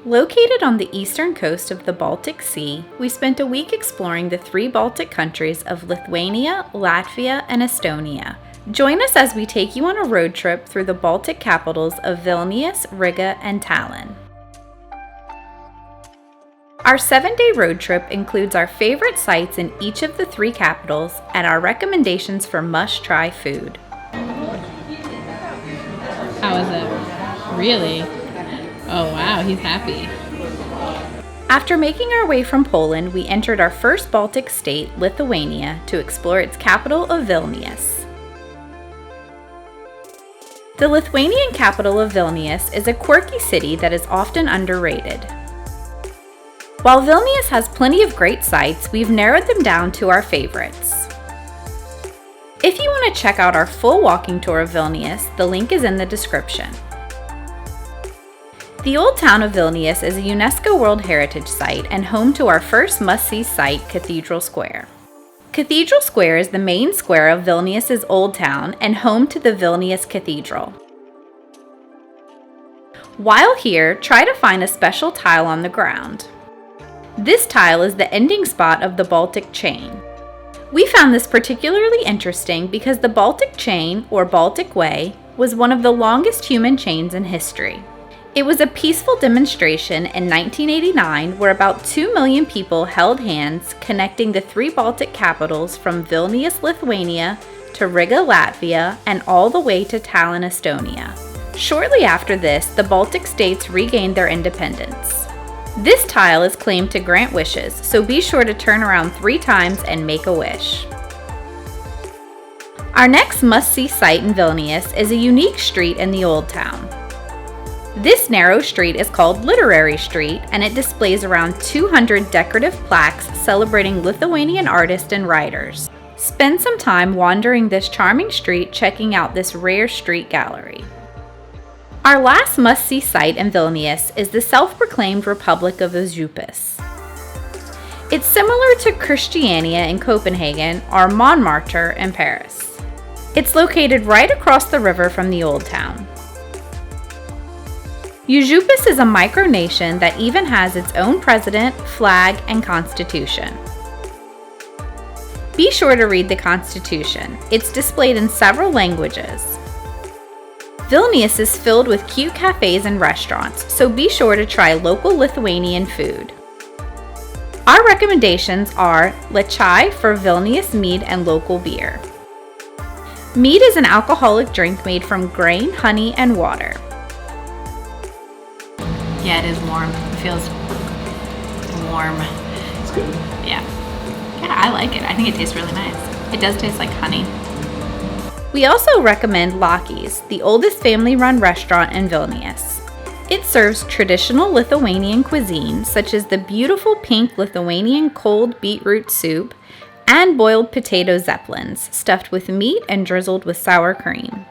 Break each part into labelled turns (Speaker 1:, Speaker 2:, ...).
Speaker 1: Located on the eastern coast of the Baltic Sea, we spent a week exploring the 3 Baltic countries of Lithuania, Latvia, and Estonia. Join us as we take you on a road trip through the Baltic capitals of Vilnius, Riga, and Tallinn. Our 7-day road trip includes our favorite sites in each of the 3 capitals and our recommendations for must-try food.
Speaker 2: How is it? Really? Oh wow, he's happy.
Speaker 1: After making our way from Poland, we entered our first Baltic state, Lithuania, to explore its capital of Vilnius. The Lithuanian capital of Vilnius is a quirky city that is often underrated. While Vilnius has plenty of great sites, we've narrowed them down to our favorites. If you want to check out our full walking tour of Vilnius, the link is in the description. The Old Town of Vilnius is a UNESCO World Heritage Site and home to our first must-see site, Cathedral Square. Cathedral Square is the main square of Vilnius's Old Town and home to the Vilnius Cathedral. While here, try to find a special tile on the ground. This tile is the ending spot of the Baltic chain. We found this particularly interesting because the Baltic chain, or Baltic Way, was one of the longest human chains in history. It was a peaceful demonstration in 1989 where about 2 million people held hands connecting the 3 Baltic capitals from Vilnius, Lithuania, to Riga, Latvia, and all the way to Tallinn, Estonia. Shortly after this, the Baltic states regained their independence. This tile is claimed to grant wishes, so be sure to turn around 3 times and make a wish. Our next must-see site in Vilnius is a unique street in the Old Town. This narrow street is called Literary Street, and it displays around 200 decorative plaques celebrating Lithuanian artists and writers. Spend some time wandering this charming street checking out this rare street gallery. Our last must-see site in Vilnius is the self-proclaimed Republic of Užupis. It's similar to Christiania in Copenhagen or Montmartre in Paris. It's located right across the river from the Old Town. Užupis is a micronation that even has its own president, flag, and constitution. Be sure to read the constitution. It's displayed in several languages. Vilnius is filled with cute cafes and restaurants, so be sure to try local Lithuanian food. Our recommendations are Leičiai for Vilnius mead and local beer. Mead is an alcoholic drink made from grain, honey, and water.
Speaker 2: Yeah, it is warm. It feels warm.
Speaker 3: It's good.
Speaker 2: Yeah. Yeah, I like it. I think it tastes really nice. It does taste like honey.
Speaker 1: We also recommend Loky's, the oldest family-run restaurant in Vilnius. It serves traditional Lithuanian cuisine, such as the beautiful pink Lithuanian cold beetroot soup and boiled potato zeppelins, stuffed with meat and drizzled with sour cream.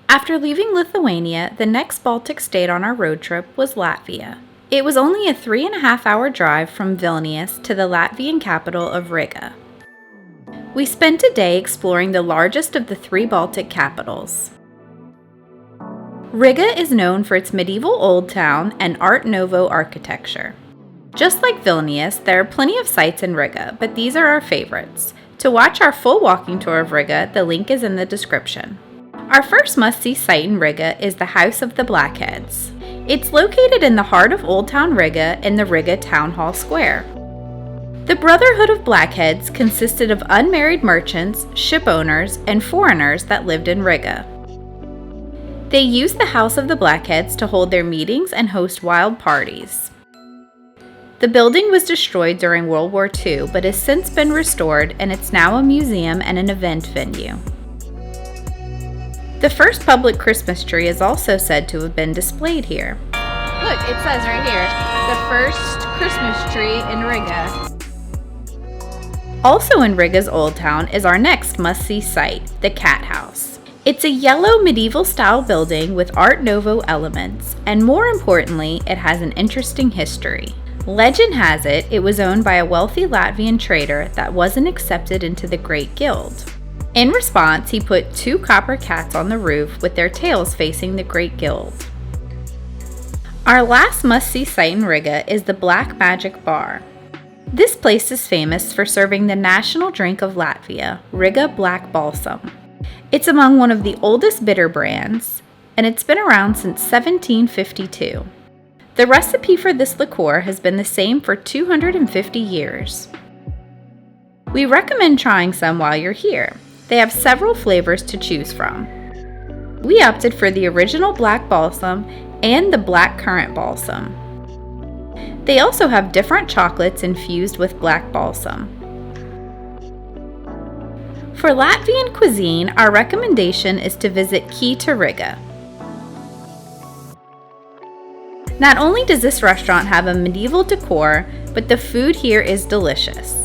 Speaker 1: After leaving Lithuania, the next Baltic state on our road trip was Latvia. It was only a 3.5-hour drive from Vilnius to the Latvian capital of Riga. We spent a day exploring the largest of the 3 Baltic capitals. Riga is known for its medieval old town and Art Nouveau architecture. Just like Vilnius, there are plenty of sites in Riga, but these are our favorites. To watch our full walking tour of Riga, the link is in the description. Our first must-see site in Riga is the House of the Blackheads. It's located in the heart of Old Town Riga in the Riga Town Hall Square. The Brotherhood of Blackheads consisted of unmarried merchants, ship owners, and foreigners that lived in Riga. They used the House of the Blackheads to hold their meetings and host wild parties. The building was destroyed during World War II, but has since been restored, and it's now a museum and an event venue. The first public Christmas tree is also said to have been displayed here.
Speaker 2: Look, it says right here, the first Christmas tree in Riga.
Speaker 1: Also in Riga's Old Town is our next must-see site, the Cat House. It's a yellow medieval-style building with Art Nouveau elements, and more importantly, it has an interesting history. Legend has it was owned by a wealthy Latvian trader that wasn't accepted into the Great Guild. In response, he put 2 copper cats on the roof with their tails facing the Great Guild. Our last must-see site in Riga is the Black Magic Bar. This place is famous for serving the national drink of Latvia, Riga Black Balsam. It's among one of the oldest bitter brands, and it's been around since 1752. The recipe for this liqueur has been the same for 250 years. We recommend trying some while you're here. They have several flavors to choose from. We opted for the original Black Balsam and the Black Currant Balsam. They also have different chocolates infused with Black Balsam. For Latvian cuisine, our recommendation is to visit Key to Riga. Not only does this restaurant have a medieval decor, but the food here is delicious.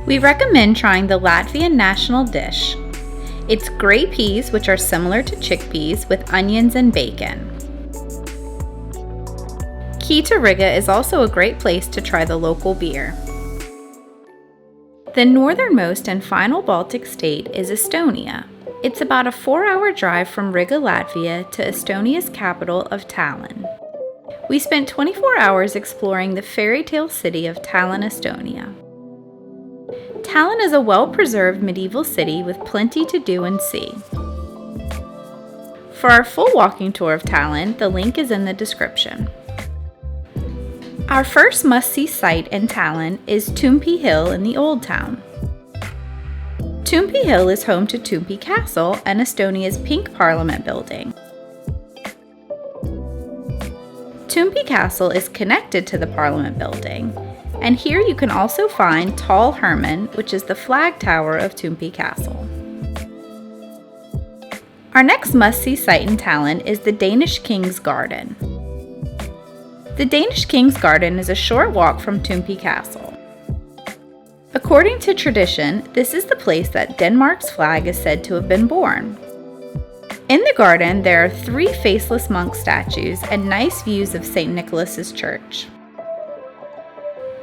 Speaker 1: We recommend trying the Latvian national dish. It's grey peas, which are similar to chickpeas, with onions and bacon. Key to Riga is also a great place to try the local beer. The northernmost and final Baltic state is Estonia. It's about a 4-hour drive from Riga, Latvia to Estonia's capital of Tallinn. We spent 24 hours exploring the fairy tale city of Tallinn, Estonia. Tallinn is a well-preserved medieval city with plenty to do and see. For our full walking tour of Tallinn, the link is in the description. Our first must-see site in Tallinn is Tumpi Hill in the Old Town. Tumpi Hill is home to Tumpi Castle and Estonia's pink Parliament building. Tumpi Castle is connected to the Parliament building, and here you can also find Tall Herman, which is the flag tower of Tumpi Castle. Our next must-see site in Tallinn is the Danish King's Garden. The Danish King's Garden is a short walk from Tumpi Castle. According to tradition, this is the place that Denmark's flag is said to have been born. In the garden, there are 3 faceless monk statues and nice views of St. Nicholas's Church.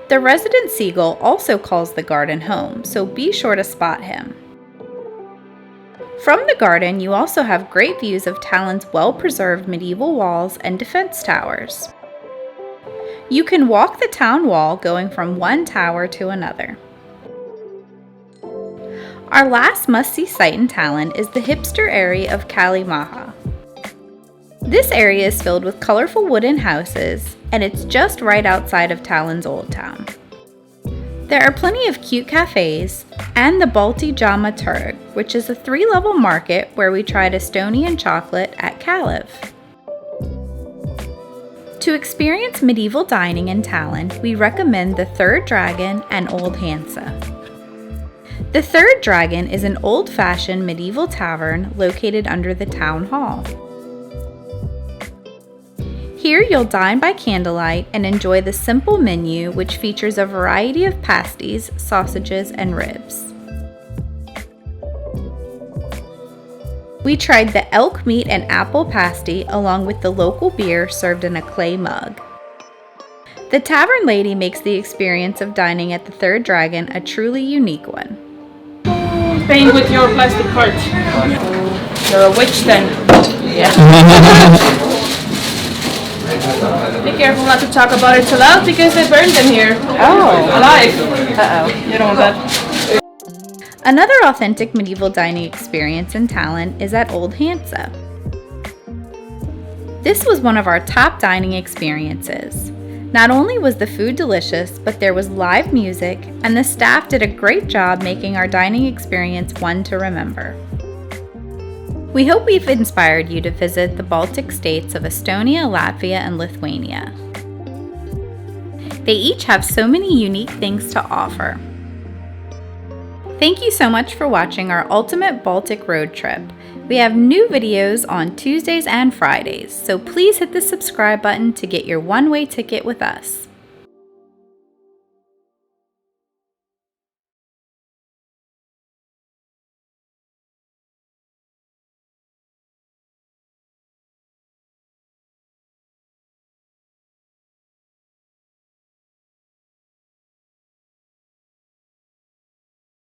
Speaker 1: The resident seagull also calls the garden home, so be sure to spot him. From the garden, you also have great views of Tallinn's well-preserved medieval walls and defense towers. You can walk the town wall going from one tower to another. Our last must-see site in Tallinn is the hipster area of Kalimaha. This area is filled with colorful wooden houses, and it's just right outside of Tallinn's Old Town. There are plenty of cute cafes, and the Balti Jama Turg, which is a 3-level market where we tried Estonian chocolate at Kalev. To experience medieval dining in Tallinn, we recommend the Third Dragon and Old Hansa. The Third Dragon is an old-fashioned medieval tavern located under the town hall. Here you'll dine by candlelight and enjoy the simple menu, which features a variety of pasties, sausages, and ribs. We tried the elk meat and apple pasty along with the local beer served in a clay mug. The tavern lady makes the experience of dining at the Third Dragon a truly unique one.
Speaker 3: Paying with your plastic card. You're a witch then. Yeah. Be careful not to talk about it too loud because they burned them here.
Speaker 1: Oh.
Speaker 3: Alive.
Speaker 1: Uh-oh.
Speaker 3: You don't want that.
Speaker 1: Another authentic medieval dining experience in Tallinn is at Old Hansa. This was one of our top dining experiences. Not only was the food delicious, but there was live music, and the staff did a great job making our dining experience one to remember. We hope we've inspired you to visit the Baltic states of Estonia, Latvia, and Lithuania. They each have so many unique things to offer. Thank you so much for watching our ultimate Baltic road trip. We have new videos on Tuesdays and Fridays, so please hit the subscribe button to get your one-way ticket with us.